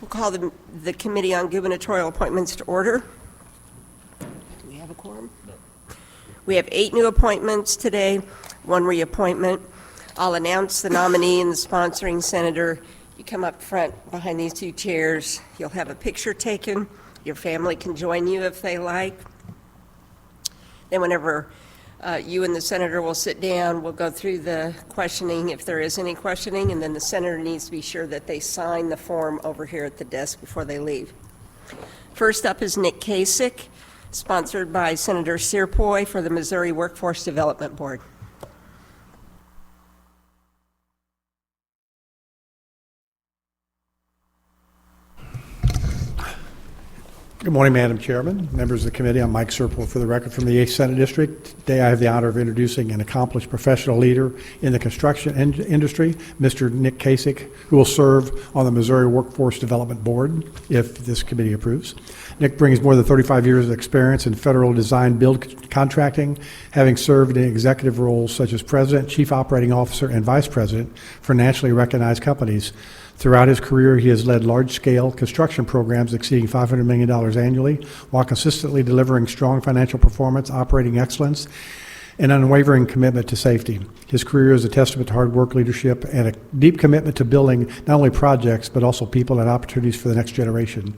We'll call the Committee on Gubernatorial Appointments to order. Do we have a quorum? No. We have 8 new appointments today, 1 reappointment. I'll announce the nominee and the sponsoring senator. You come up front behind these 2 chairs. You'll have a picture taken. Your family can join you if they like. Then whenever you and the senator will sit down, we'll go through the questioning, if there is any questioning, and then the senator needs to be sure that they sign the form over here at the desk before they leave. First up is Nick Kasik, sponsored by Senator Cierpiot for the Missouri Workforce Development Board. Good morning, Madam Chairman, members of the committee. I'm Mike Cierpiot for the record from the 8th Senate District. Today I have the honor of introducing an accomplished professional leader in the construction industry, Mr. Nick Kasik, who will serve on the Missouri Workforce Development Board if this committee approves. Nick brings more than 35 years of experience in federal design build contracting, having served in executive roles such as President, Chief Operating Officer, and Vice President for nationally recognized companies. Throughout his career, he has led large-scale construction programs exceeding $500 million annually, while consistently delivering strong financial performance, operating excellence, and unwavering commitment to safety. His career is a testament to hard work, leadership, and a deep commitment to building not only projects, but also people and opportunities for the next generation.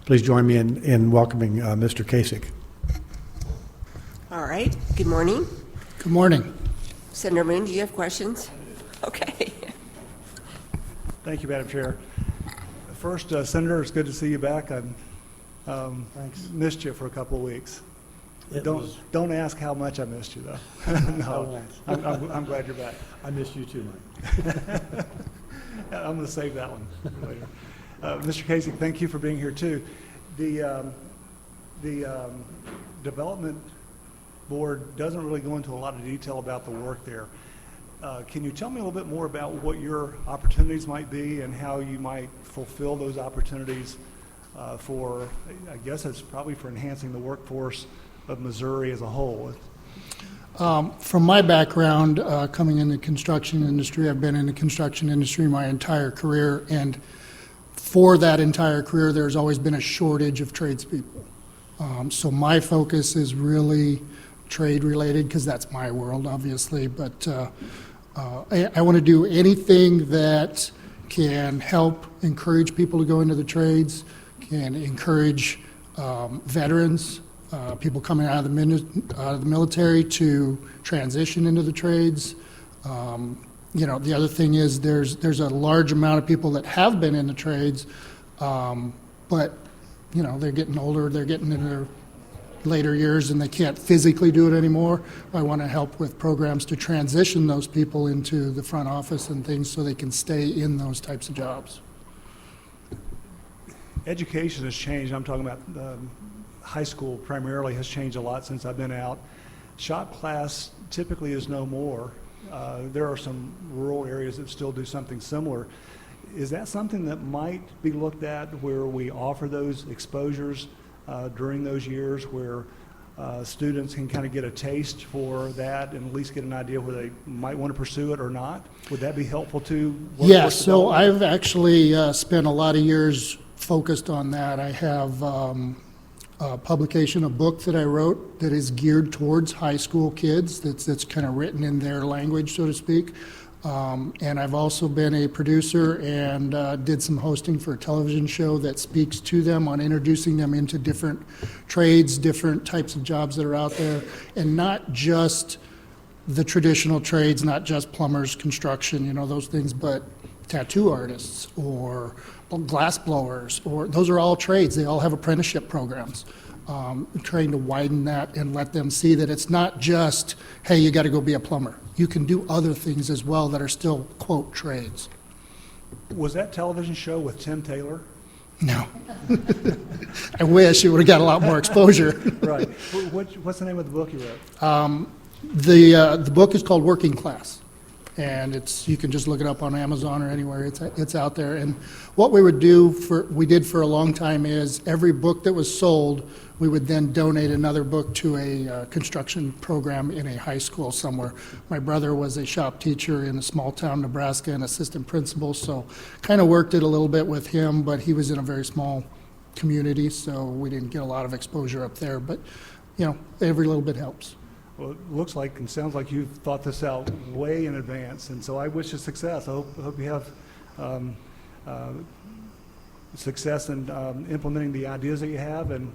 Please join me in welcoming Mr. Kasik. All right. Good morning. Good morning. Senator Moon, do you have questions? Okay. Thank you, Madam Chair. First, Senator, it's good to see you back. I've Thanks. missed you for a couple of weeks. Don't ask how much I missed you, though. No, I'm glad you're back. I miss you too, Mike. I'm going to save that one for later. Mr. Kasik, thank you for being here, too. The Development Board doesn't really go into a lot of detail about the work there. Can you tell me a little bit more about what your opportunities might be and how you might fulfill those opportunities for, I guess it's probably for enhancing the workforce of Missouri as a whole? From my background, coming in the construction industry, I've been in the construction industry my entire career, and for that entire career, there's always been a shortage of tradespeople. So my focus is really trade-related, because that's my world, obviously, but I want to do anything that can help encourage people to go into the trades, can encourage veterans, people coming out of the military to transition into the trades. You know, the other thing is there's a large amount of people that have been in the trades, but you know, they're getting older, they're getting in their later years and they can't physically do it anymore. I want to help with programs to transition those people into the front office and things so they can stay in those types of jobs. Education has changed. I'm talking about high school primarily has changed a lot since I've been out. Shop class typically is no more. There are some rural areas that still do something similar. Is that something that might be looked at where we offer those exposures during those years where students can kind of get a taste for that and at least get an idea whether they might want to pursue it or not? Would that be helpful to workforce Yes, so development? I've actually spent a lot of years focused on that. I have a publication, a book that I wrote that is geared towards high school kids, that's kind of written in their language, so to speak. And I've also been a producer and did some hosting for a television show that speaks to them on introducing them into different trades, different types of jobs that are out there, and not just the traditional trades, not just plumbers, construction, you know, those things, but tattoo artists or glass blowers, or those are all trades. They all have apprenticeship programs. Trying to widen that and let them see that it's not just, hey, you got to go be a plumber. You can do other things as well that are still, quote, trades. Was that television show with Tim Taylor? No. I wish it would have got a lot more exposure. Right. What's the name of the book you wrote? The book is called Working Class. And you can just look it up on Amazon or anywhere, it's out there. And what we did for a long time is every book that was sold, we would then donate another book to a construction program in a high school somewhere. My brother was a shop teacher in a small town, Nebraska, and assistant principal, so kind of worked it a little bit with him, but he was in a very small community, so we didn't get a lot of exposure up there. But, every little bit helps. Well, it looks like and sounds like you've thought this out way in advance, and so I wish you success. I hope you have success in implementing the ideas that you have and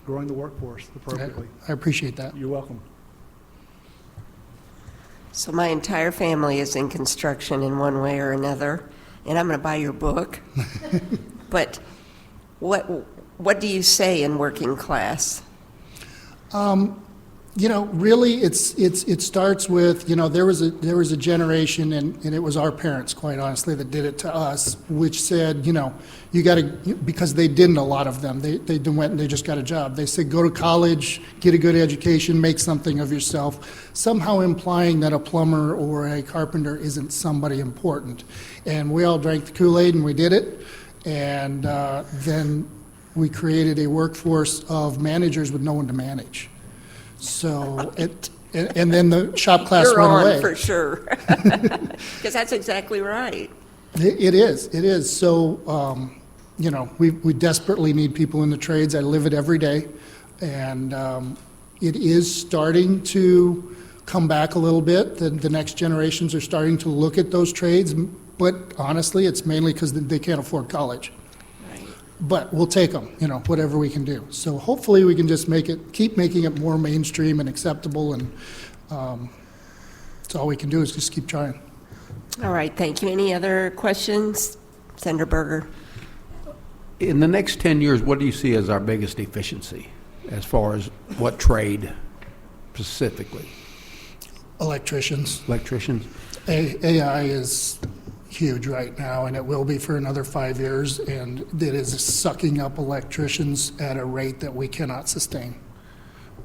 growing the workforce appropriately. I appreciate that. You're welcome. So my entire family is in construction in one way or another, and I'm going to buy your book. But what do you say in working class? Really, it starts with, there was a generation, and it was our parents, quite honestly, that did it to us, which said, you got to, because they didn't, a lot of them, they went and they just got a job. They said, go to college, get a good education, make something of yourself, somehow implying that a plumber or a carpenter isn't somebody important. And we all drank the Kool-Aid and we did it. And then we created a workforce of managers with no one to manage. So and then the shop class You're went on away. for sure. Because that's exactly right. It is. So, we desperately need people in the trades. I live it every day. And it is starting to come back a little bit. The next generations are starting to look at those trades. But honestly, it's mainly because they can't afford college. But we'll take them, whatever we can do. So hopefully we can just keep making it more mainstream and acceptable, and that's all we can do is just keep trying. All right, thank you. Any other questions? Senator Berger. In the next 10 years, what do you see as our biggest efficiency as far as what trade specifically? Electricians. Electricians? AI is huge right now, and it will be for another 5 years, and it is sucking up electricians at a rate that we cannot sustain.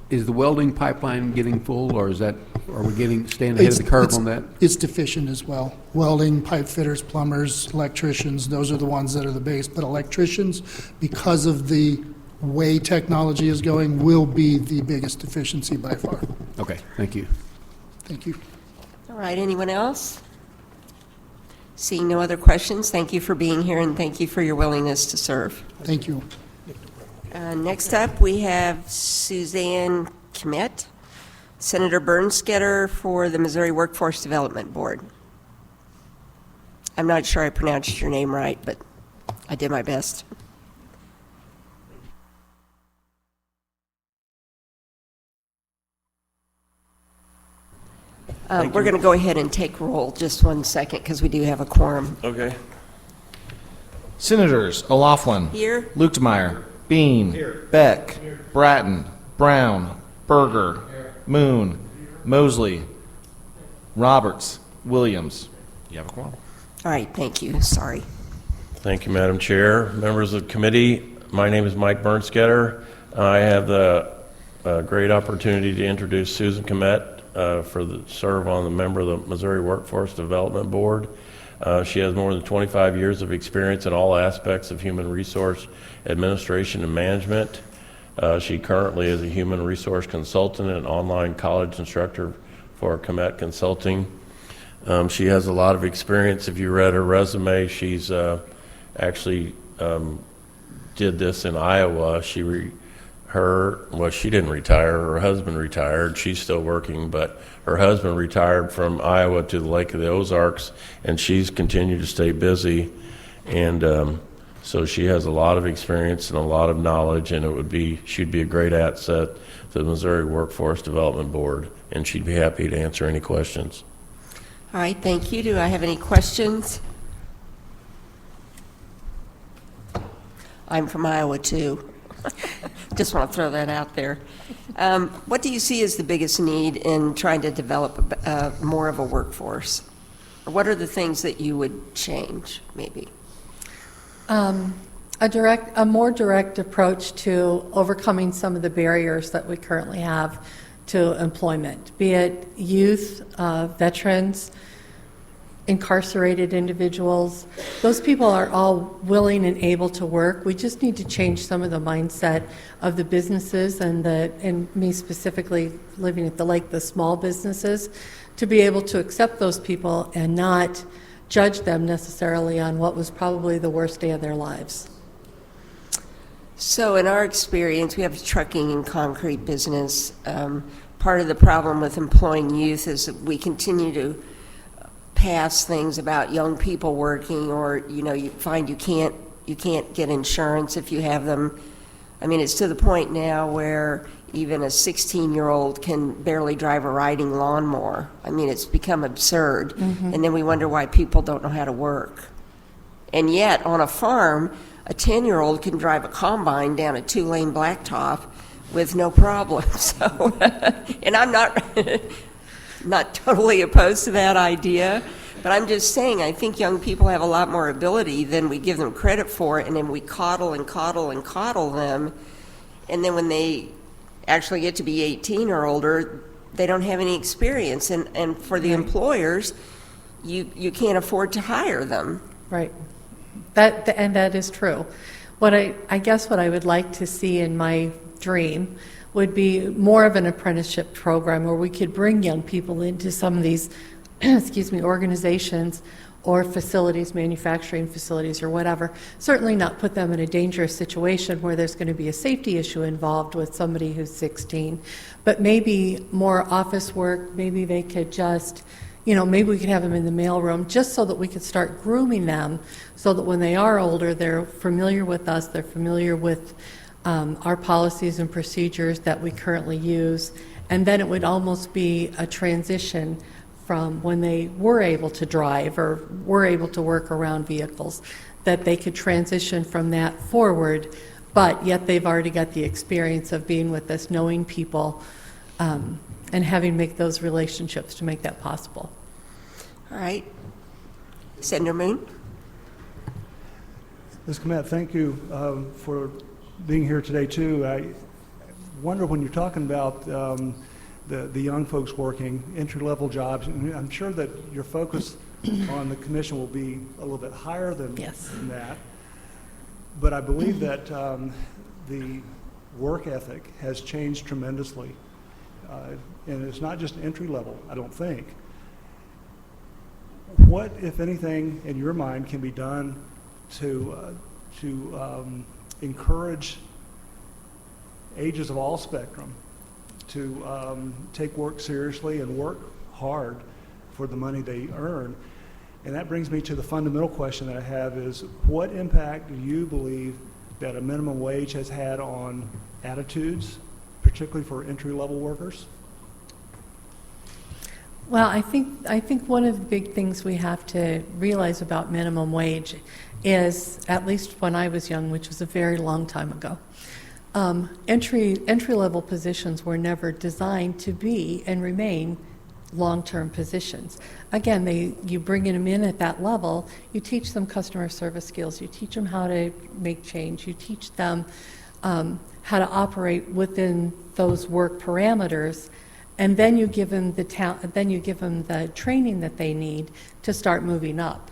Is the welding pipeline getting full, or are we staying ahead of the curve on that? It's deficient as well. Welding, pipe fitters, plumbers, electricians, those are the ones that are the base. But electricians, because of the way technology is going, will be the biggest deficiency by far. Okay, thank you. Thank you. All right, anyone else? Seeing no other questions, thank you for being here, and thank you for your willingness to serve. Thank you. Next up, we have Susanne Kmet, Senator Bernskoetter for the Missouri Workforce Development Board. I'm not sure I pronounced your name right, but I did my best. We're going to go ahead and take roll just 1 second because we do have a quorum. Okay. Senators O'Laughlin. Here. Luetkemeyer. Bean. Beck. Bratton. Brown. Berger. Moon. Mosley. Roberts. Williams. You have a quorum. All right, thank you. Sorry. Thank you, Madam Chair. Members of the committee, my name is Mike Bernskoetter. I have the great opportunity to introduce Susan Kmet serve on the member of the Missouri Workforce Development Board. She has more than 25 years of experience in all aspects of human resource administration and management. She currently is a human resource consultant and online college instructor for Kmet Consulting. She has a lot of experience. If you read her resume, she's actually did this in Iowa. She didn't retire. Her husband retired. She's still working, but her husband retired from Iowa to the Lake of the Ozarks, and she's continued to stay busy. And so she has a lot of experience and a lot of knowledge, and she'd be a great asset to the Missouri Workforce Development Board, and she'd be happy to answer any questions. All right, thank you. Do I have any questions? I'm from Iowa, too. Just want to throw that out there. What do you see as the biggest need in trying to develop more of a workforce? Or what are the things that you would change, maybe? A more direct approach to overcoming some of the barriers that we currently have to employment, be it youth, veterans, incarcerated individuals. Those people are all willing and able to work. We just need to change some of the mindset of the businesses and me specifically living at the lake, the small businesses, to be able to accept those people and not judge them necessarily on what was probably the worst day of their lives. So in our experience, we have a trucking and concrete business. Part of the problem with employing youth is that we continue to pass things about young people working, or, you know, you find you can't get insurance if you have them. I mean, it's to the point now where even a 16-year-old can barely drive a riding lawnmower. I mean, it's become absurd. And then we wonder why people don't know how to work. And yet, on a farm, a 10-year-old can drive a combine down a 2-lane blacktop with no problem. So, and I'm not totally opposed to that idea, but I'm just saying I think young people have a lot more ability than we give them credit for, and then we coddle and coddle and coddle them, and then when they actually get to be 18 or older, they don't have any experience, and for the employers, you can't afford to hire them. Right. That is true. What I guess what I would like to see in my dream would be more of an apprenticeship program where we could bring young people into some of these organizations or facilities, manufacturing facilities or whatever. Certainly not put them in a dangerous situation where there's going to be a safety issue involved with somebody who's 16, but maybe more office work. Maybe they could just, maybe we could have them in the mailroom just so that we could start grooming them so that when they are older, they're familiar with us, they're familiar with our policies and procedures that we currently use, and then it would almost be a transition from when they were able to drive or were able to work around vehicles, that they could transition from that forward, but yet they've already got the experience of being with us, knowing people, and having make those relationships to make that possible. All right. Senator Moon? Ms. Kmet, thank you for being here today, too. I wonder, when you're talking about the young folks working entry-level jobs, I'm sure that your focus on the commission will be a little bit higher than that. But I believe that the work ethic has changed tremendously. And it's not just entry-level, I don't think. What, if anything, in your mind, can be done to encourage ages of all spectrum to take work seriously and work hard for the money they earn? And that brings me to the fundamental question that I have is, what impact do you believe that a minimum wage has had on attitudes, particularly for entry-level workers? Well, I think one of the big things we have to realize about minimum wage is, at least when I was young, which was a very long time ago, entry-level positions were never designed to be and remain long-term positions. Again, you bring them in at that level, you teach them customer service skills, you teach them how to make change, you teach them how to operate within those work parameters, and then you give them the training that they need to start moving up.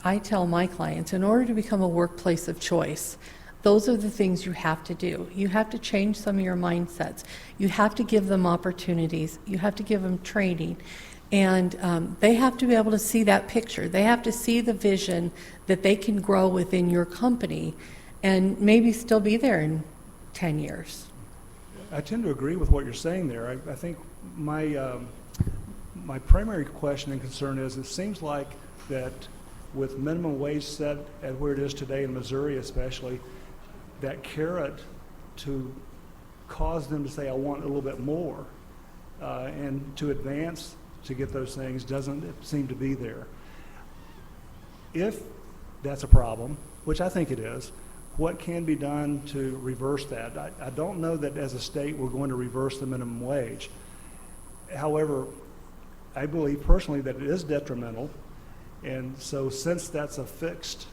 I tell my clients, in order to become a workplace of choice, those are the things you have to do. You have to change some of your mindsets. You have to give them opportunities. You have to give them training. And they have to be able to see that picture. They have to see the vision that they can grow within your company and maybe still be there in 10 years. I tend to agree with what you're saying there. I think my primary question and concern is, it seems like that with minimum wage set at where it is today in Missouri especially, that carrot to cause them to say, I want a little bit more, and to advance to get those things doesn't seem to be there. If that's a problem, which I think it is, what can be done to reverse that? I don't know that as a state we're going to reverse the minimum wage. However, I believe personally that it is detrimental, and so since that's a fixed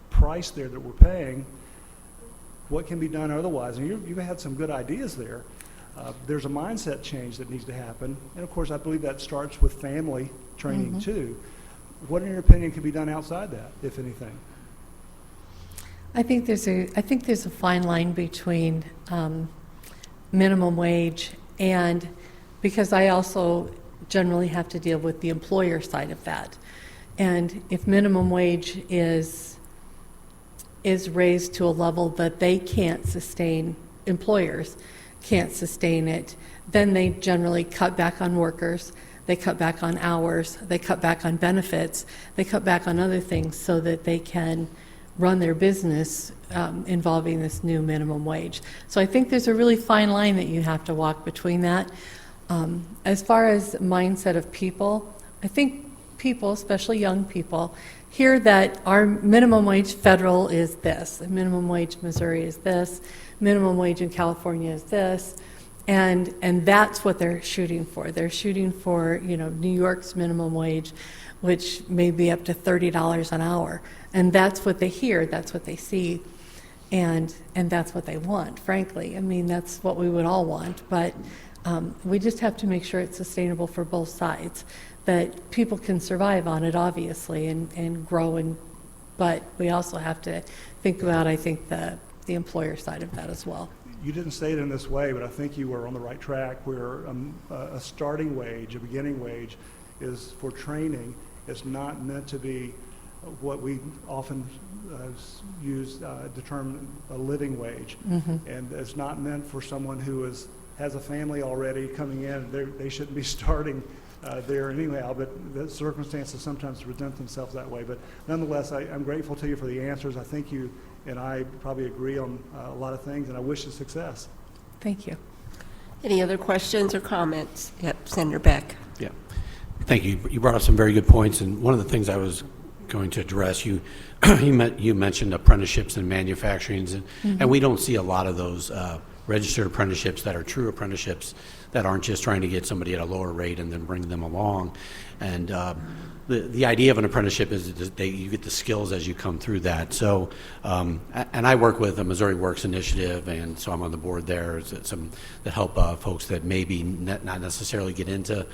price there that we're paying, what can be done otherwise? And you've had some good ideas there. There's a mindset change that needs to happen, and of course I believe that starts with family training too. What, in your opinion, can be done outside that, if anything? I think there's a fine line between minimum wage and, because I also generally have to deal with the employer side of that. And if minimum wage is raised to a level that they can't sustain, employers can't sustain it, then they generally cut back on workers, they cut back on hours, they cut back on benefits, they cut back on other things so that they can run their business involving this new minimum wage. So I think there's a really fine line that you have to walk between that. As far as mindset of people, I think people, especially young people, hear that our minimum wage federal is this, and minimum wage Missouri is this, minimum wage in California is this, and that's what they're shooting for. They're shooting for, New York's minimum wage, which may be up to $30 an hour, and that's what they hear, that's what they see, and that's what they want, frankly. I mean, that's what we would all want, but we just have to make sure it's sustainable for both sides, that people can survive on it, obviously, and grow, but we also have to think about, I think, the employer side of that as well. You didn't say it in this way, but I think you were on the right track where a starting wage, a beginning wage, is for training. It's not meant to be what we often use determine a living wage. And it's not meant for someone who has a family already coming in. They shouldn't be starting there anyhow, but the circumstances sometimes present themselves that way. But nonetheless, I'm grateful to you for the answers. I think you and I probably agree on a lot of things, and I wish you success. Thank you. Any other questions or comments? Yep, Senator Beck. Yeah. Thank you. You brought up some very good points, and one of the things I was going to address, you mentioned apprenticeships and manufacturing, and we don't see a lot of those registered apprenticeships that are true apprenticeships that aren't just trying to get somebody at a lower rate and then bring them along. And the idea of an apprenticeship is that you get the skills as you come through that. So, and I work with the Missouri Works Initiative, and so I'm on the board there. Some that help folks that maybe not necessarily get into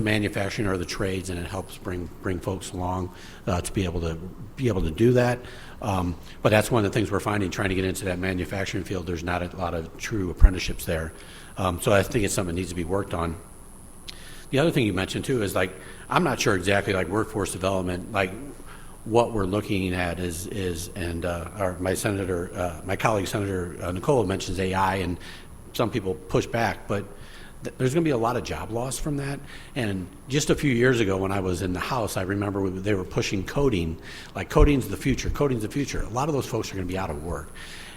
manufacturing or the trades, and it helps bring folks along to be able to do that. But that's one of the things we're finding, trying to get into that manufacturing field. There's not a lot of true apprenticeships there. So I think it's something that needs to be worked on. The other thing you mentioned too is, like, I'm not sure exactly, like, workforce development, like what we're looking at is my colleague Senator Nicola mentions AI, and some people push back, but there's going to be a lot of job loss from that. And just a few years ago when I was in the House, I remember they were pushing coding, like coding's the future, coding's the future. A lot of those folks are going to be out of work.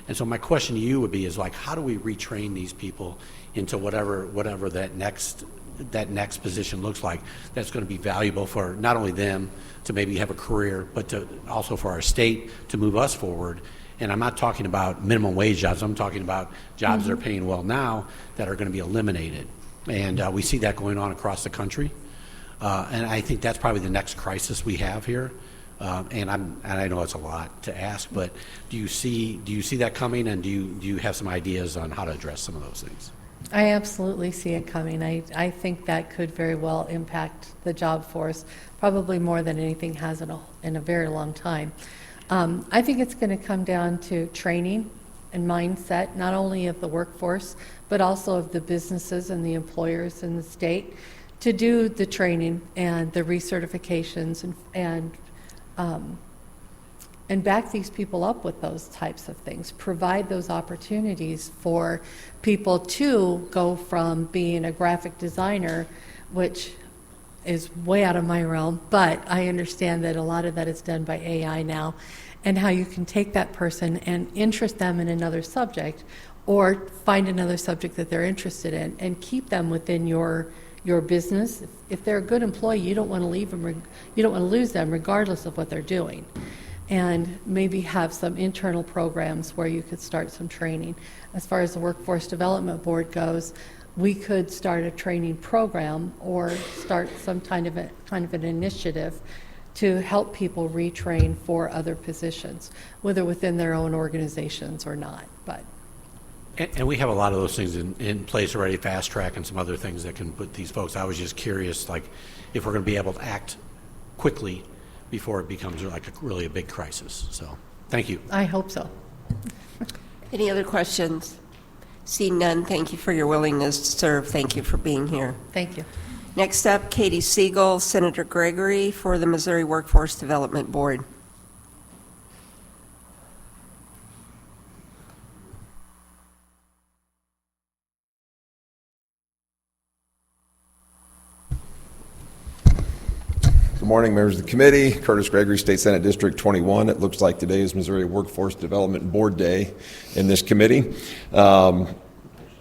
And so my question to you would be is, like, how do we retrain these people into whatever that next position looks like that's going to be valuable for not only them to maybe have a career, but to also for our state to move us forward. And I'm not talking about minimum wage jobs. I'm talking about jobs that are paying well now that are going to be eliminated. And we see that going on across the country. And I think that's probably the next crisis we have here. And I know it's a lot to ask, but do you see that coming, and do you have some ideas on how to address some of those things? I absolutely see it coming. I think that could very well impact the job force, probably more than anything has in a very long time. I think it's going to come down to training and mindset, not only of the workforce, but also of the businesses and the employers in the state, to do the training and the recertifications and back these people up with those types of things. Provide those opportunities for people to go from being a graphic designer, which is way out of my realm, but I understand that a lot of that is done by AI now, and how you can take that person and interest them in another subject, or find another subject that they're interested in and keep them within your business. If they're a good employee, you don't want to leave them, you don't want to lose them regardless of what they're doing. And maybe have some internal programs where you could start some training. As far as the Workforce Development Board goes, we could start a training program or start some kind of an initiative to help people retrain for other positions, whether within their own organizations or not. But And we have a lot of those things in place already, fast track and some other things that can put these folks. I was just curious, like, if we're going to be able to act quickly before it becomes like really a big crisis. So, thank you. I hope so. Any other questions? Seeing none, thank you for your willingness to serve. Thank you for being here. Thank you. Next up, Katie Siegel, Senator Gregory for the Missouri Workforce Development Board. Good morning, members of the committee. Curtis Gregory, State Senate District 21. It looks like today is Missouri Workforce Development Board Day in this committee.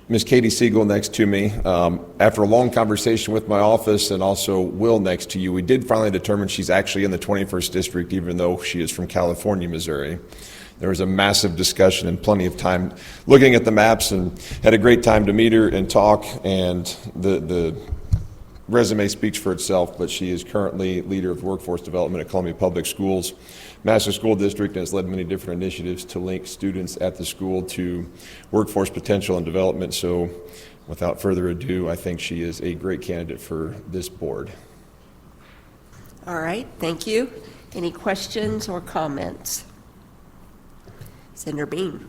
Ms. Katie Siegel next to me. After a long conversation with my office and also Will next to you, we did finally determine she's actually in the 21st District, even though she is from California, Missouri. There was a massive discussion and plenty of time looking at the maps, and had a great time to meet her and talk, and the resume speaks for itself, but she is currently leader of workforce development at Columbia Public Schools, Master School District, and has led many different initiatives to link students at the school to workforce potential and development. So without further ado, I think she is a great candidate for this board. All right, thank you. Any questions or comments? Senator Bean.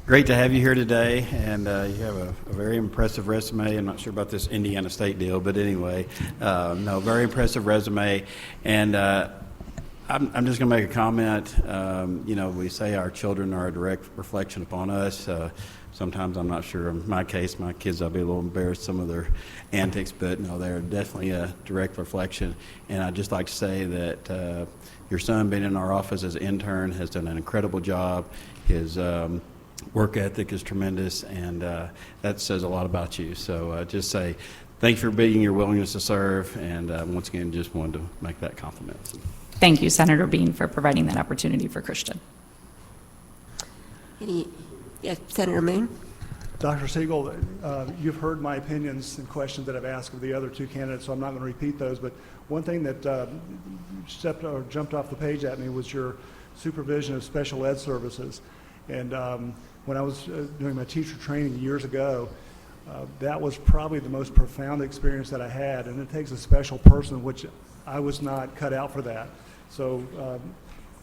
Great to have you here today, and you have a very impressive resume. I'm not sure about this Indiana State deal, but anyway, no, very impressive resume. And I'm just going to make a comment. You know, we say our children are a direct reflection upon us. Sometimes I'm not sure. In my case, my kids, I'll be a little embarrassed some of their antics, but no, they're definitely a direct reflection. And I'd just like to say that your son being in our office as an intern has done an incredible job. His work ethic is tremendous, and that says a lot about you. So just say thank you for being your willingness to serve, and once again, just wanted to make that compliment. Thank you, Senator Bean, for providing that opportunity for Christian. Yes, Senator Moon. Dr. Siegel, you've heard my opinions and questions that I've asked of the other two candidates, so I'm not going to repeat those. But one thing that jumped off the page at me was your supervision of special ed services. And when I was doing my teacher training years ago, that was probably the most profound experience that I had. And it takes a special person, which I was not cut out for that. So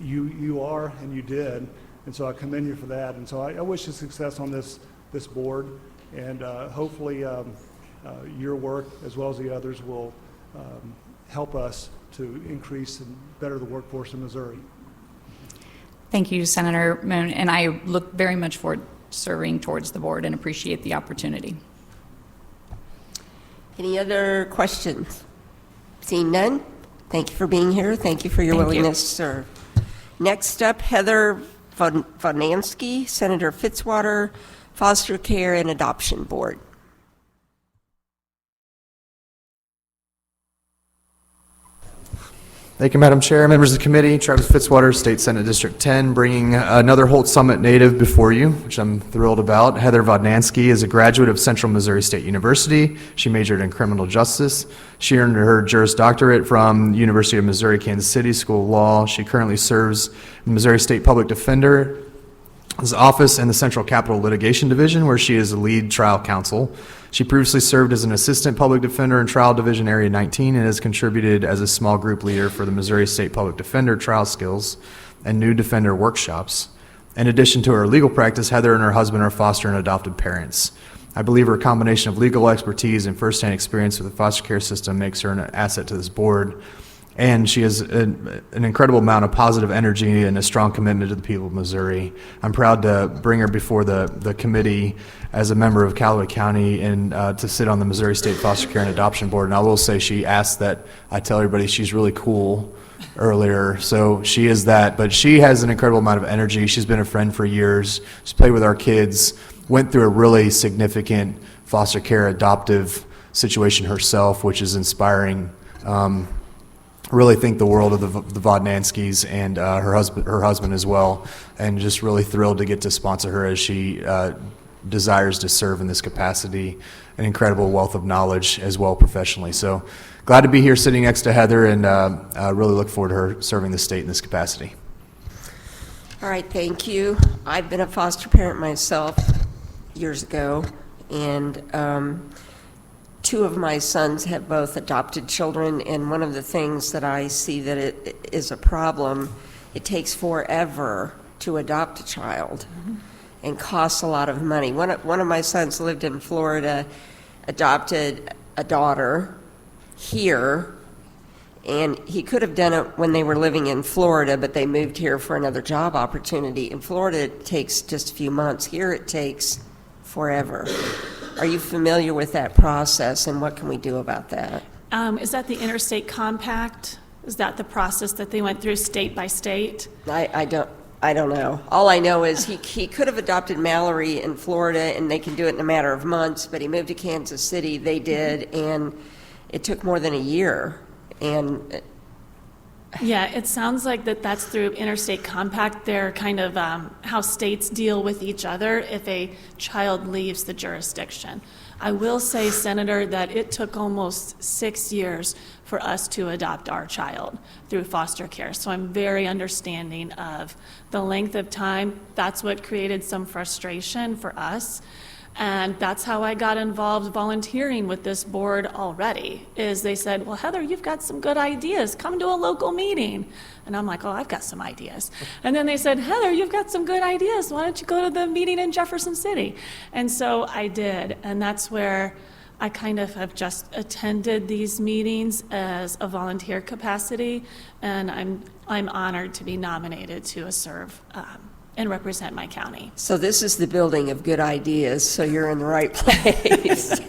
you are, and you did. And so I commend you for that. And so I wish you success on this board. And hopefully your work, as well as the others, will help us to increase and better the workforce in Missouri. Thank you, Senator Moon, and I look very much forward to serving towards the board and appreciate the opportunity. Any other questions? Seeing none, thank you for being here. Thank you for your willingness to serve. Next up, Heather Vodnansky, Senator Fitzwater, Foster Care and Adoption Board. Thank you, Madam Chair, members of the committee. Travis Fitzwater, State Senate District 10, bringing another Holt Summit native before you, which I'm thrilled about. Heather Vodnansky is a graduate of Central Missouri State University. She majored in criminal justice. She earned her Juris Doctorate from University of Missouri Kansas City School of Law. She currently serves in the Missouri State Public Defender's office in the Central Capital Litigation Division, where she is the lead trial counsel. She previously served as an assistant public defender in Trial Division Area 19 and has contributed as a small group leader for the Missouri State Public Defender Trial Skills and New Defender workshops. In addition to her legal practice, Heather and her husband are foster and adopted parents. I believe her combination of legal expertise and firsthand experience with the foster care system makes her an asset to this board. And she has an incredible amount of positive energy and a strong commitment to the people of Missouri. I'm proud to bring her before the committee as a member of Callaway County and to sit on the Missouri State Foster Care and Adoption Board. And I will say she asked that I tell everybody she's really cool earlier. So she is that. But she has an incredible amount of energy. She's been a friend for years. She's played with our kids, went through a really significant foster care adoptive situation herself, which is inspiring. Really think the world of the Vodnanskys and her husband as well, and just really thrilled to get to sponsor her as she desires to serve in this capacity. An incredible wealth of knowledge as well professionally. So glad to be here sitting next to Heather, and really look forward to her serving the state in this capacity. All right, thank you. I've been a foster parent myself years ago, and two of my sons have both adopted children, and one of the things that I see that it is a problem, it takes forever to adopt a child and costs a lot of money. One of my sons lived in Florida, adopted a daughter here, and he could have done it when they were living in Florida, but they moved here for another job opportunity. In Florida, it takes just a few months. Here, it takes forever. Are you familiar with that process, and what can we do about that? Is that the interstate compact? Is that the process that they went through state by state? I don't know. All I know is he could have adopted Mallory in Florida, and they can do it in a matter of months, but he moved to Kansas City. They did, and it took more than a year. And yeah, it sounds like that's through interstate compact. They're kind of how states deal with each other if a child leaves the jurisdiction. I will say, Senator, that it took almost 6 years for us to adopt our child through foster care. So I'm very understanding of the length of time. That's what created some frustration for us. And that's how I got involved volunteering with this board already, is they said, well, Heather, you've got some good ideas. Come to a local meeting. And I'm like, oh, I've got some ideas. And then they said, Heather, you've got some good ideas. Why don't you go to the meeting in Jefferson City? And so I did. And that's where I kind of have just attended these meetings as a volunteer capacity. And I'm honored to be nominated to serve and represent my county. so this is the building of good ideas, so you're in the right place.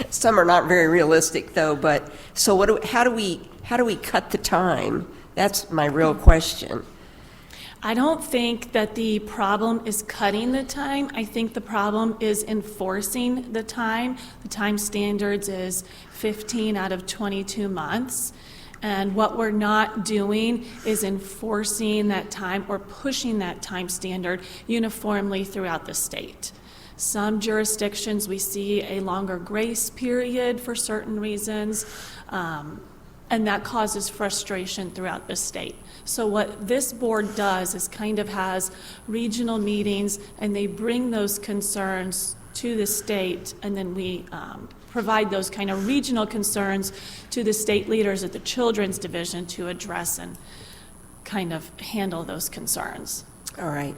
Some are not very realistic, though, but, so how do we cut the time? That's my real question. I don't think that the problem is cutting the time. I think the problem is enforcing the time. The time standards is 15 out of 22 months. And what we're not doing is enforcing that time or pushing that time standard uniformly throughout the state. Some jurisdictions, we see a longer grace period for certain reasons, and that causes frustration throughout the state. So what this board does is kind of has regional meetings, and they bring those concerns to the state, and then we provide those kind of regional concerns to the state leaders at the Children's Division to address and kind of handle those concerns. All right.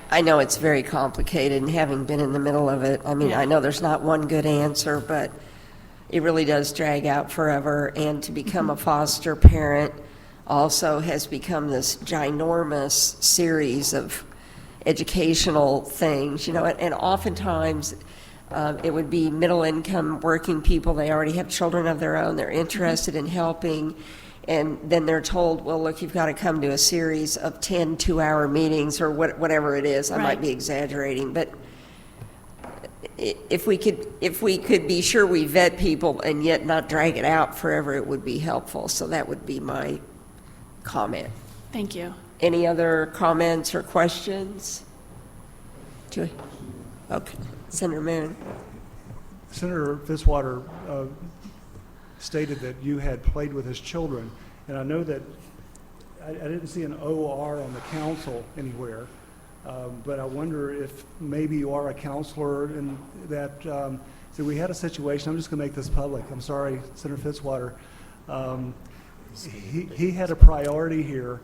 I know it's very complicated, and having been in the middle of it, I mean, Yeah. I know there's not one good answer, but it really does drag out forever, and to become a foster parent also has become this ginormous series of educational things, and oftentimes it would be middle-income working people. They already have children of their own. They're interested in helping, and then they're told, well, look, you've got to come to a series of 10 two-hour meetings or whatever it is. I might Right. be exaggerating, but if we could be sure we vet people and yet not drag it out forever, it would be helpful. So that would be my comment. Thank you. Any other comments or questions? Okay, Senator Moon. Senator Fitzwater stated that you had played with his children, and I know that I didn't see an OR on the council anywhere, but I wonder if maybe you are a counselor and that, so we had a situation, I'm just going to make this public, I'm sorry, Senator Fitzwater. He had a priority here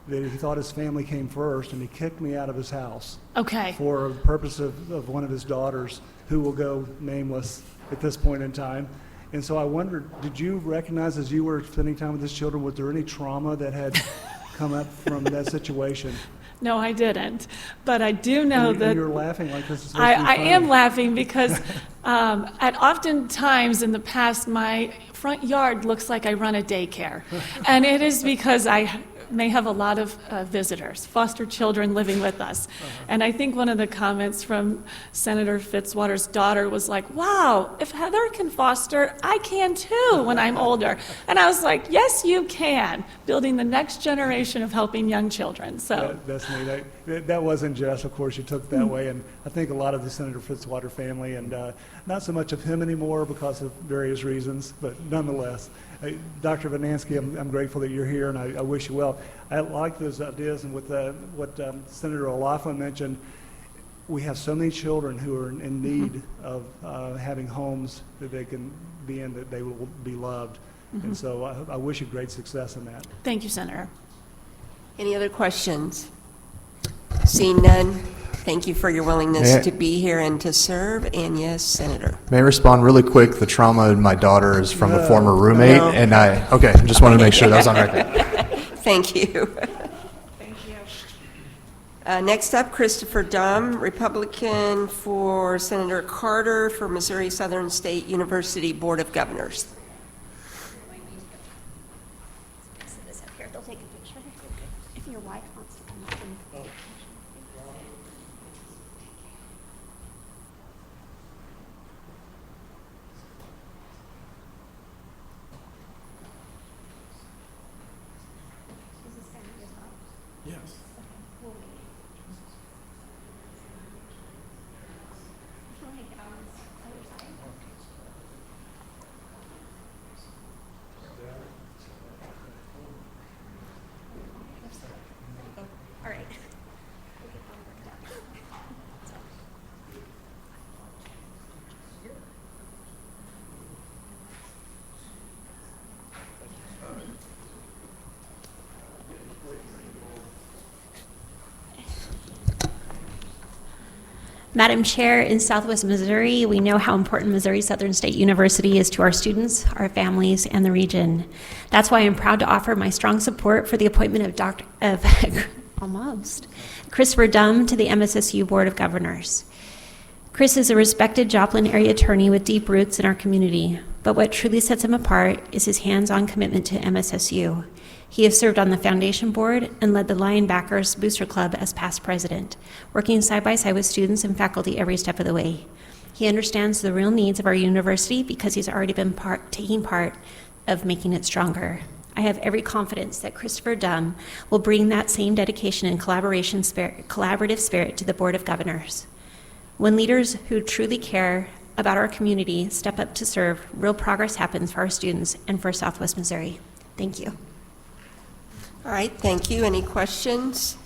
that he thought his family came first, and he kicked me out of his house. Okay. For the purpose of one of his daughters, who will go nameless at this point in time. And so I wondered, did you recognize as you were spending time with his children, was there any trauma that had come up from that situation? No, I didn't. But I do know And that... you're laughing like this is supposed to be I funny. am laughing because at oftentimes in the past, my front yard looks like I run a daycare. And it is because I may have a lot of visitors, foster children living with us. And I think one of the comments from Senator Fitzwater's daughter was like, wow, if Heather can foster, I can too when I'm older. And I was like, yes, you can, building the next generation of helping young children. So That's neat. That wasn't just, of course, you took it that way, and I think a lot of the Senator Fitzwater family, and not so much of him anymore because of various reasons, but nonetheless. Dr. Vodnansky, I'm grateful that you're here, and I wish you well. I like those ideas, and with what Senator O'Laughlin mentioned, we have so many children who are in need of having homes that they can be in, that they will be loved. And so I wish you great success in that. Thank you, Senator. Any other questions? Seeing none, thank you for your willingness to be here and to serve, and yes, Senator. May I respond really quick? The trauma in my daughter is from a former roommate, no. and okay, just wanted to make sure that was on record. Thank you. Thank you. Next up, Christopher Dumm, Republican for Senator Carter for Missouri Southern State University Board of Governors. They'll take a picture if your wife wants to come up and. Yes. All right. Madam Chair, in Southwest Missouri, we know how important Missouri Southern State University is to our students, our families, and the region. That's why I'm proud to offer my strong support for the appointment of Christopher Dumm to the MSSU Board of Governors. Chris is a respected Joplin area attorney with deep roots in our community, but what truly sets him apart is his hands-on commitment to MSSU. He has served on the foundation board and led the Lionbackers Booster Club as past president, working side by side with students and faculty every step of the way. He understands the real needs of our university because he's already been taking part of making it stronger. I have every confidence that Christopher Dumm will bring that same dedication and collaborative spirit to the Board of Governors. When leaders who truly care about our community step up to serve, real progress happens for our students and for Southwest Missouri. Thank you. All right, thank you. Any questions?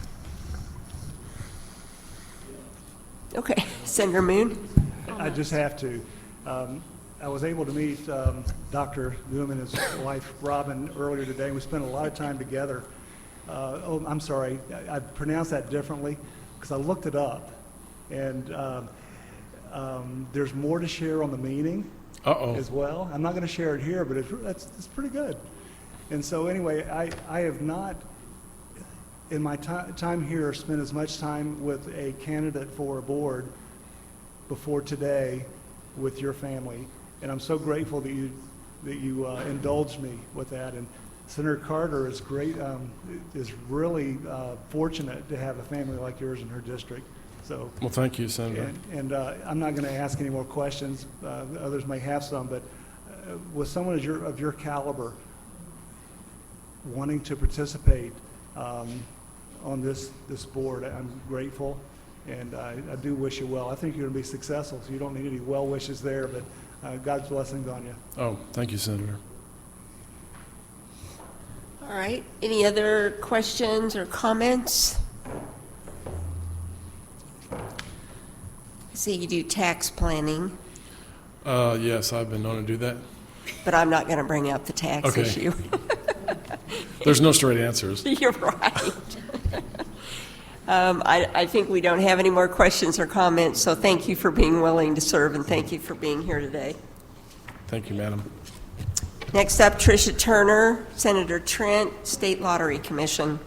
Okay, Senator Moon. I just have to. I was able to meet Dr. Nguyen and his wife Robin earlier today. We spent a lot of time together. I'm sorry, I pronounced that differently because I looked it up, and there's more to share on the meeting as well. I'm not going to share it here, but it's pretty good. And so anyway, I have not, in my time here, spent as much time with a candidate for a board before today with your family. And I'm so grateful that you indulged me with that. And Senator Carter is great, is really fortunate to have a family like yours in her district. So, well, thank you, Senator. And I'm not going to ask any more questions. Others may have some, but with someone of your caliber, wanting to participate on this board, I'm grateful, and I do wish you well. I think you're going to be successful, so you don't need any well wishes there, but God's blessings on you. Oh, thank you, Senator. All right, any other questions or comments? I see you do tax planning, Yes, I've been known to do that. but I'm not going to bring up the tax Okay. issue. There's no straight answers. You're right. I think we don't have any more questions or comments, so thank you for being willing to serve, and thank you for being here today. Thank you, madam. Next up, Trisha Turner, Senator Trent, State Lottery Commission.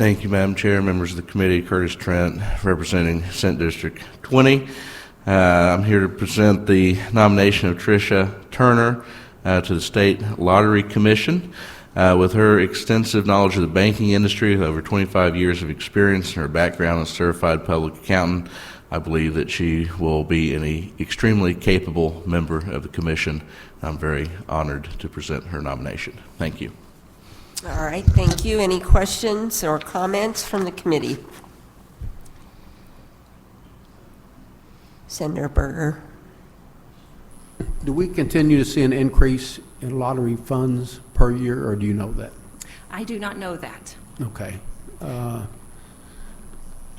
Thank you, Madam Chair, members of the committee. Curtis Trent, representing Senate District 20. I'm here to present the nomination of Trisha Turner to the State Lottery Commission. With her extensive knowledge of the banking industry, with over 25 years of experience and her background as a certified public accountant, I believe that she will be an extremely capable member of the commission. I'm very honored to present her nomination. Thank you. All right, thank you. Any questions or comments from the committee? Senator Berger. Do we continue to see an increase in lottery funds per year, or do you know that? I do not know that. Okay. I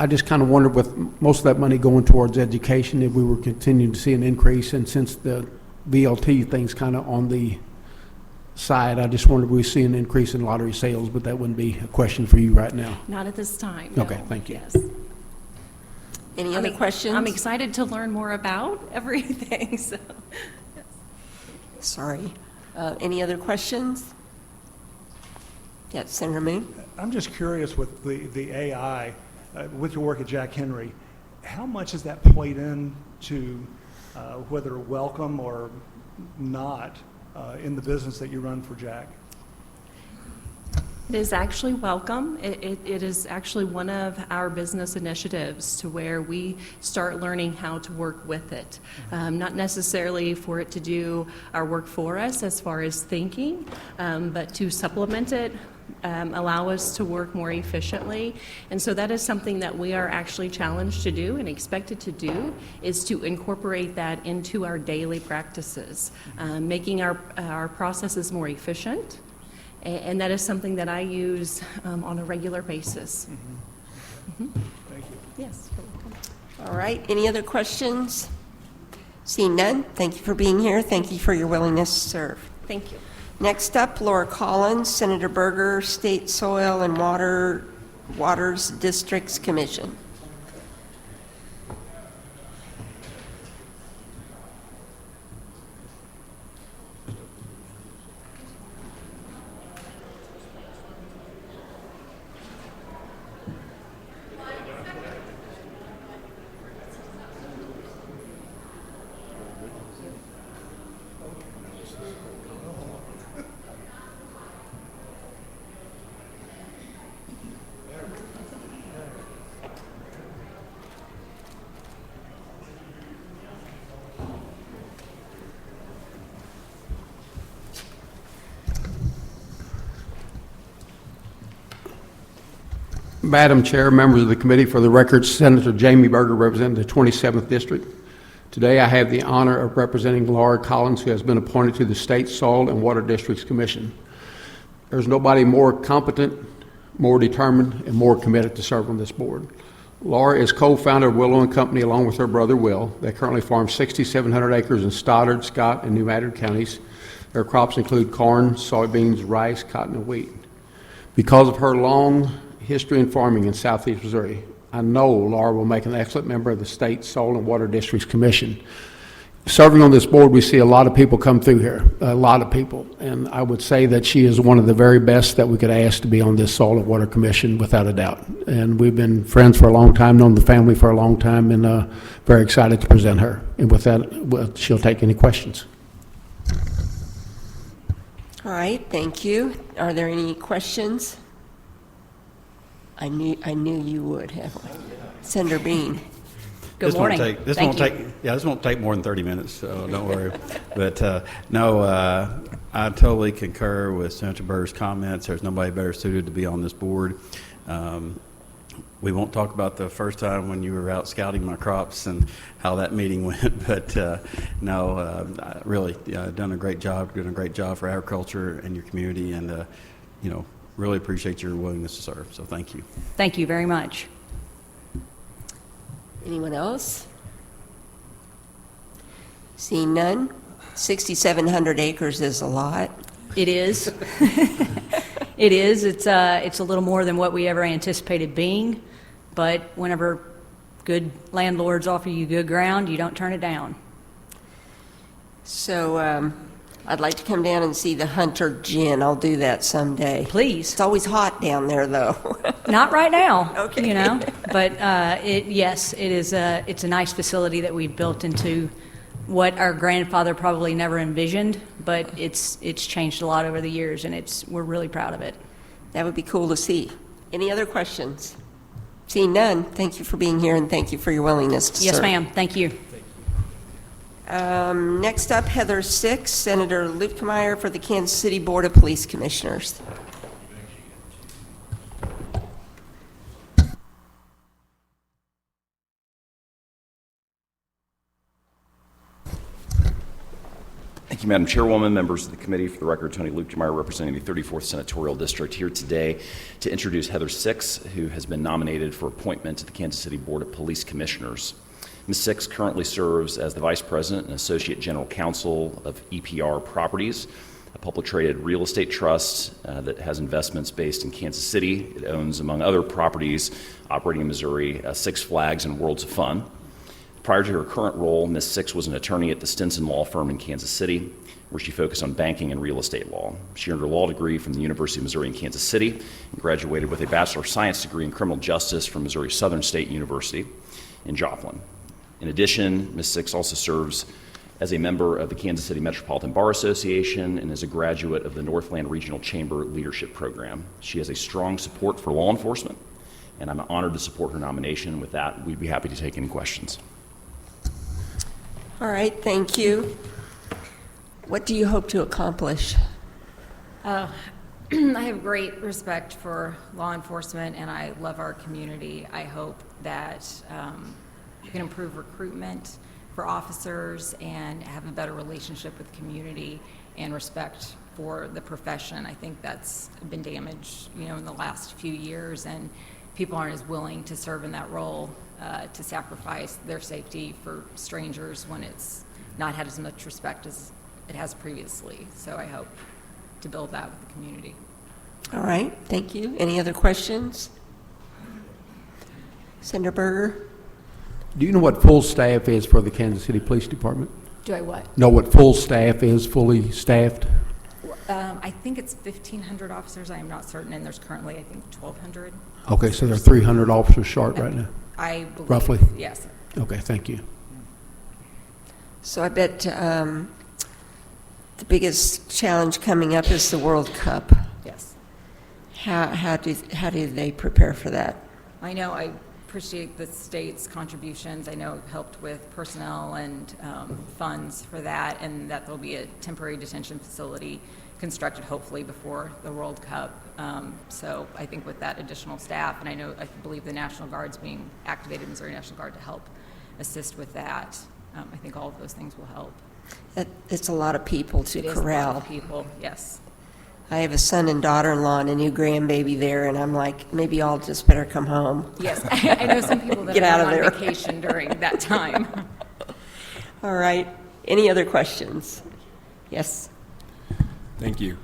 just kind of wondered, with most of that money going towards education, if we were continuing to see an increase, and since the VLT thing's kind of on the side, I just wondered if we see an increase in lottery sales, but that wouldn't be a question for you right now. Not at this time, no. Okay, thank you. Yes. Any other questions? I'm excited to learn more about everything, so. Sorry. Any other questions? Yes, Senator Moon? I'm just curious with the AI, with your work at Jack Henry, how much has that played into whether welcome or not in the business that you run for Jack? It is actually welcome. It is actually one of our business initiatives to where we start learning how to work with it. Not necessarily for it to do our work for us as far as thinking, but to supplement it, allow us to work more efficiently. And so that is something that we are actually challenged to do and expected to do, is to incorporate that into our daily practices, making our processes more efficient. And that is something that I use on a regular basis. Mm-hmm. Mm-hmm. Thank you. Yes. All right, any other questions? Seeing none, thank you for being here. Thank you for your willingness to serve. Thank you. Next up, Laura Collins, Senator Berger, State Soil and Waters Districts Commission. Madam Chair, members of the committee, for the record, Senator Jamie Berger, representing the 27th District. Today I have the honor of representing Laura Collins, who has been appointed to the State Soil and Water Districts Commission. There's nobody more competent, more determined, and more committed to serve on this board. Laura is co-founder of Willow & Company along with her brother Will. They currently farm 6,700 acres in Stoddard, Scott, and New Madrid counties. Their crops include corn, soybeans, rice, cotton, and wheat. Because of her long history in farming in southeast Missouri, I know Laura will make an excellent member of the State Soil and Water Districts Commission. Serving on this board, we see a lot of people come through here, a lot of people, and I would say that she is one of the very best that we could ask to be on this Soil and Water Commission, without a doubt. And we've been friends for a long time, known the family for a long time, and very excited to present her. And with that, she'll take any questions. All right, thank you. Are there any questions? I knew you would have one. Senator Bean. This won't take more than 30 minutes, so don't worry. But I totally concur with Senator Berger's comments. There's nobody better suited to be on this board. We won't talk about the first time when you were out scouting my crops and how that meeting went, but really doing a great job for agriculture and your community, and really appreciate your willingness to serve. So thank you. Thank you very much. Anyone else? Seeing none? 6,700 acres is a lot. It is. It is. It's a little more than what we ever anticipated being, but whenever good landlords offer you good ground, you don't turn it down. So I'd like to come down and see the Hunter Gin. I'll do that someday. Please. It's always hot down there, though. Not right now, Okay. you know, but yes, it's a nice facility that we've built into what our grandfather probably never envisioned, but it's changed a lot over the years, and we're really proud of it. That would be cool to see. Any other questions? Seeing none, thank you for being here, and thank you for your willingness to serve. Yes, ma'am. Thank you. Next up, Heather Six, Senator Luetkemeyer for the Kansas City Board of Police Commissioners. Thank you, Madam Chairwoman, members of the committee. For the record, Tony Luetkemeyer, representing the 34th Senatorial District, here today to introduce Heather Six, who has been nominated for appointment to the Kansas City Board of Police Commissioners. Ms. Six currently serves as the Vice President and Associate General Counsel of EPR Properties, a public traded real estate trust that has investments based in Kansas City. It owns, among other properties operating in Missouri, Six Flags and Worlds of Fun. Prior to her current role, Ms. Six was an attorney at the Stinson Law Firm in Kansas City, where she focused on banking and real estate law. She earned her law degree from the University of Missouri in Kansas City and graduated with a Bachelor of Science degree in criminal justice from Missouri Southern State University in Joplin. In addition, Ms. Six also serves as a member of the Kansas City Metropolitan Bar Association and is a graduate of the Northland Regional Chamber Leadership Program. She has a strong support for law enforcement, and I'm honored to support her nomination. With that, we'd be happy to take any questions. All right, thank you. What do you hope to accomplish? I have great respect for law enforcement, and I love our community. I hope that we can improve recruitment for officers and have a better relationship with the community and respect for the profession. I think that's been damaged, in the last few years, and people aren't as willing to serve in that role, to sacrifice their safety for strangers when it's not had as much respect as it has previously. So I hope to build that with the community. All right, thank you. Any other questions? Senator Berger? Do you know what full staff is for the Kansas City Police Department? Do I what? Know what full staff is, fully staffed? I think it's 1,500 officers. I am not certain, and there's currently, I think, 1,200. Okay, so there are 300 officers short right now? I believe, roughly? Yes. Okay, thank you. So I bet the biggest challenge coming up is the World Cup. Yes. How do they prepare for that? I know. I appreciate the state's contributions. I know it helped with personnel and funds for that, and that there'll be a temporary detention facility constructed hopefully before the World Cup. So I think with that additional staff, and I believe the National Guard's being activated, Missouri National Guard, to help assist with that. I think all of those things will help. It's a lot of people to corral. It is a lot of people, yes. I have a son and daughter-in-law and a new grandbaby there, and I'm like, maybe I'll just better come home. Yes, I know some people that Get out are of on there. vacation during that time. All right. Any other questions? Yes. Thank you.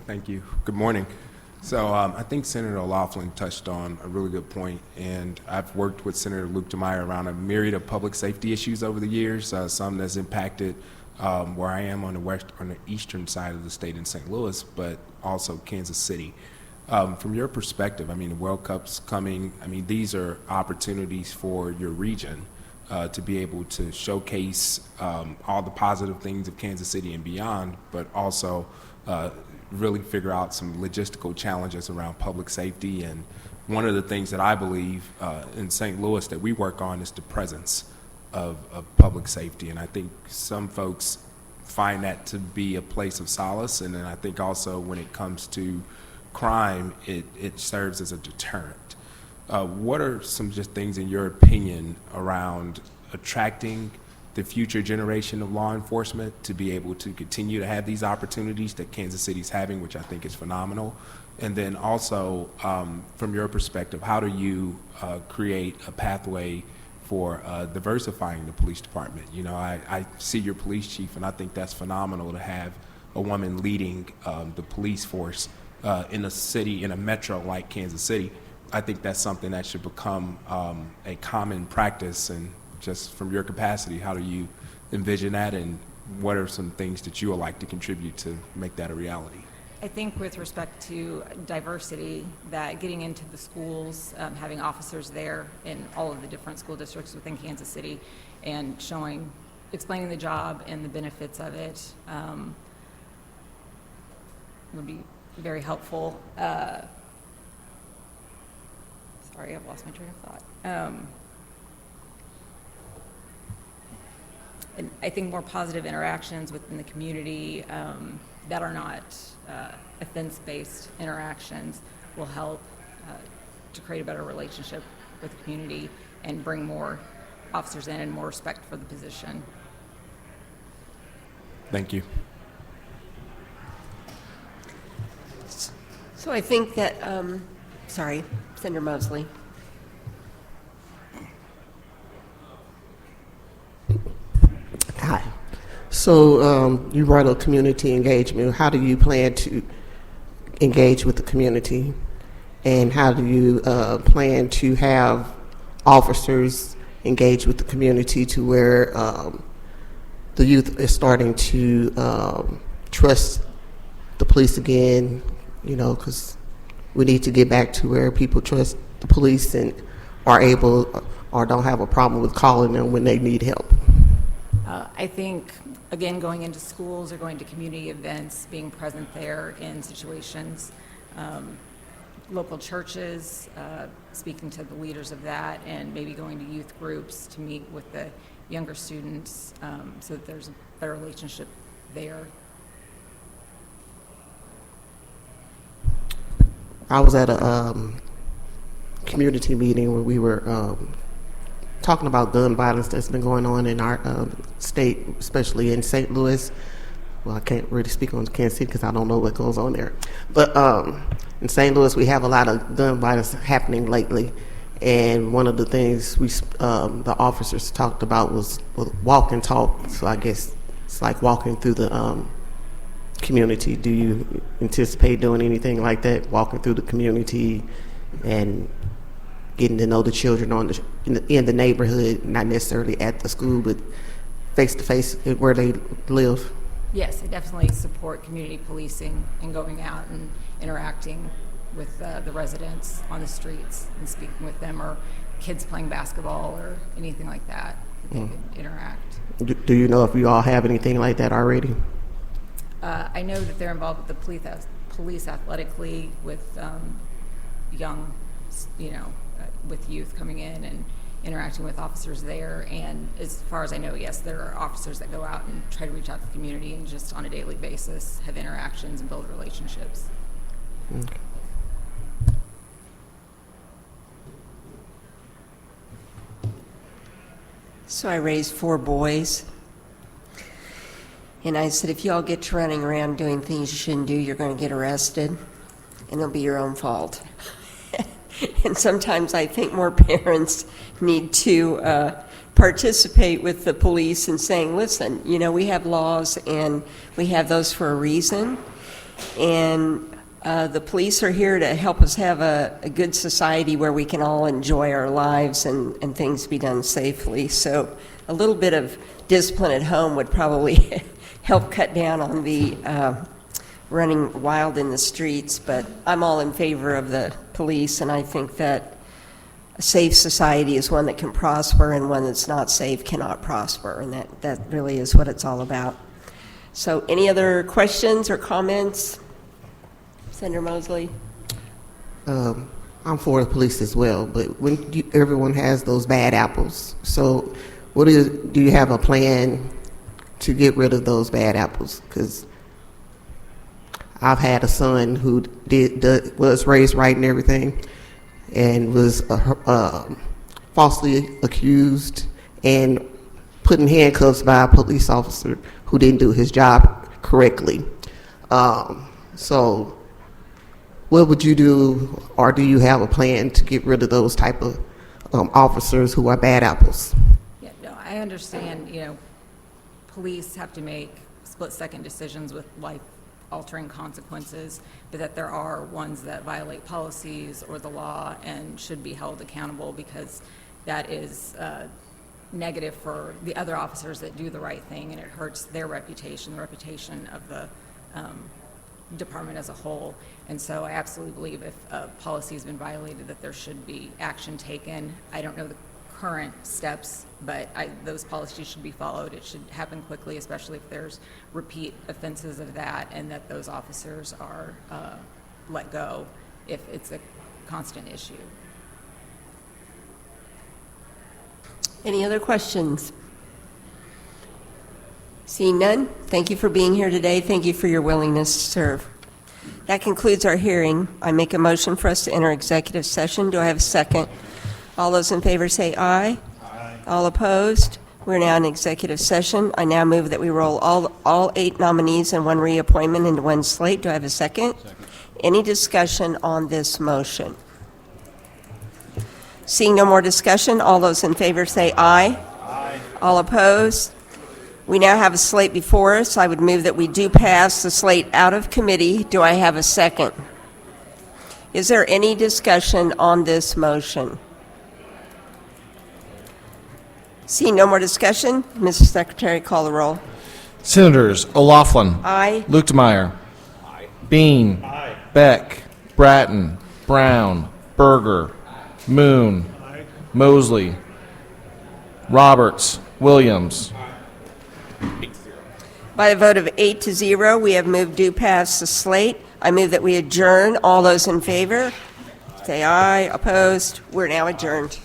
Thank you. Good morning. So I think Senator O'Loughlin touched on a really good point, and I've worked with Senator Luetkemeyer around a myriad of public safety issues over the years, some that's impacted where I am on the eastern side of the state in St. Louis, but also Kansas City. From your perspective, the World Cup's coming. These are opportunities for your region to be able to showcase all the positive things of Kansas City and beyond, but also really figure out some logistical challenges around public safety. And one of the things that I believe in St. Louis that we work on is the presence of public safety. And I think some folks find that to be a place of solace. And then I think also when it comes to crime, it serves as a deterrent. What are some just things in your opinion around attracting the future generation of law enforcement to be able to continue to have these opportunities that Kansas City's having, which I think is phenomenal? And then also, from your perspective, how do you create a pathway for diversifying the police department? I see your police chief, and I think that's phenomenal to have a woman leading the police force in a city, in a metro like Kansas City. I think that's something that should become a common practice. And just from your capacity, how do you envision that, and what are some things that you would like to contribute to make that a reality? I think with respect to diversity, that getting into the schools, having officers there in all of the different school districts within Kansas City and explaining the job and the benefits of it would be very helpful. Sorry, I've lost my train of thought. And I think more positive interactions within the community that are not offense-based interactions will help to create a better relationship with the community and bring more officers in and more respect for the position. Thank you. So I think that, sorry, Senator Mosley. Hi. So you brought up community engagement. How do you plan to engage with the community? And how do you plan to have officers engage with the community to where the youth is starting to trust the police again, you know, because we need to get back to where people trust the police and are able or don't have a problem with calling them when they need help. I think, again, going into schools or going to community events, being present there in situations, local churches, speaking to the leaders of that, and maybe going to youth groups to meet with the younger students so that there's a better relationship there. I was at a community meeting where we were talking about gun violence that's been going on in our state, especially in St. Louis. Well, I can't really speak on Kansas City because I don't know what goes on there. But in St. Louis, we have a lot of gun violence happening lately. And one of the things the officers talked about was walk and talk. So I guess it's like walking through the community. Do you anticipate doing anything like that, walking through the community and getting to know the children in the neighborhood, not necessarily at the school, but face-to-face where they live? Yes, I definitely support community policing and going out and interacting with the residents on the streets and speaking with them, or kids playing basketball or anything like that. They could interact. Do you know if you all have anything like that already? I know that they're involved with the police athletic league with young, with youth coming in and interacting with officers there. And as far as I know, yes, there are officers that go out and try to reach out to the community and just on a daily basis have interactions and build relationships. Okay. So I raised 4 boys. And I said, if you all get to running around doing things you shouldn't do, you're going to get arrested, and it'll be your own fault. And sometimes I think more parents need to participate with the police in saying, listen, we have laws and we have those for a reason. And the police are here to help us have a good society where we can all enjoy our lives and things be done safely. So a little bit of discipline at home would probably help cut down on the running wild in the streets. But I'm all in favor of the police, and I think that a safe society is one that can prosper, and one that's not safe cannot prosper, and that really is what it's all about. So any other questions or comments? Senator Mosley? I'm for the police as well, but when everyone has those bad apples, so do you have a plan to get rid of those bad apples? Because I've had a son who was raised right and everything, and was falsely accused and put in handcuffs by a police officer who didn't do his job correctly. So what would you do, or do you have a plan to get rid of those type of officers who are bad apples? Yeah, no, I understand, police have to make split-second decisions with life-altering consequences, but that there are ones that violate policies or the law and should be held accountable, because that is negative for the other officers that do the right thing, and it hurts their reputation, the reputation of the department as a whole. And so I absolutely believe if a policy has been violated, that there should be action taken. I don't know the current steps, but those policies should be followed. It should happen quickly, especially if there's repeat offenses of that, and that those officers are let go if it's a constant issue. Any other questions? Seeing none, thank you for being here today. Thank you for your willingness to serve. That concludes our hearing. I make a motion for us to enter executive session. Do I have a second? All those in favor say aye. Aye. All opposed? We're now in executive session. I now move that we roll all 8 nominees and 1 reappointment into one slate. Do I have a second? Second. Any discussion on this motion? Seeing no more discussion, all those in favor say aye. Aye. All opposed? We now have a slate before us. I would move that we do pass the slate out of committee. Do I have a second? Is there any discussion on this motion? Seeing no more discussion, Mrs. Secretary, call the roll. Senators O'Loughlin. Aye. Luetkemeyer. Aye. Bean. Aye. Beck. Bratton. Brown. Berger. Moon. Aye. Mosley. Roberts. Williams. By a vote of 8-0, we have moved due past the slate. I move that we adjourn. All those in favor say aye. Opposed? We're now adjourned.